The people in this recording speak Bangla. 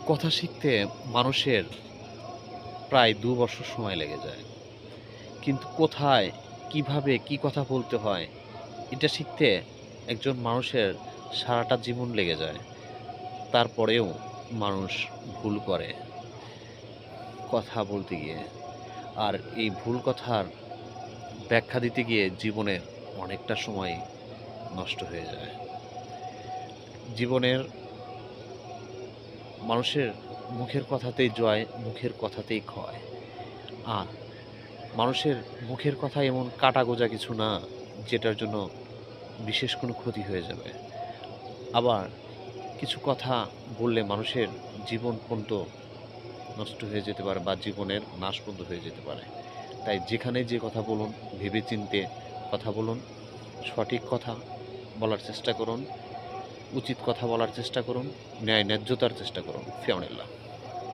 কথা শিখতে মানুষের প্রায় ২ বছর সময় লেগে যায়। কিন্তু কোথায়, কিভাবে, কি কথা বলতে হয়, এটা শিখতে একজন মানুষের সারাটা জীবন লেগে যায়। তারপরেও মানুষ ভুল করে কথা বলতে গিয়ে। আর এই ভুল কথার ব্যাখ্যা দিতে গিয়ে জীবনের অনেকটা সময় নষ্ট হয়ে যায়। জীবনের মানুষের মুখের কথাতেই জয়, মুখের কথাতেই ক্ষয়। আর মানুষের মুখের কথা এমন কাঁটাগোজা কিছু না, যেটার জন্য বিশেষ কোনো ক্ষতি হয়ে যাবে। আবার কিছু কথা বললে মানুষের জীবন পর্যন্ত নষ্ট হয়ে যেতে পারে বা জীবনের নাশ পর্যন্ত হয়ে যেতে পারে। তাই যেখানে যে কথা বলুন, ভেবেচিন্তে কথা বলুন, সঠিক কথা বলার চেষ্টা করুন, উচিত কথা বলার চেষ্টা করুন, ন্যায় ন্যায্যতার চেষ্টা করুন। ফি আমানিল্লাহ।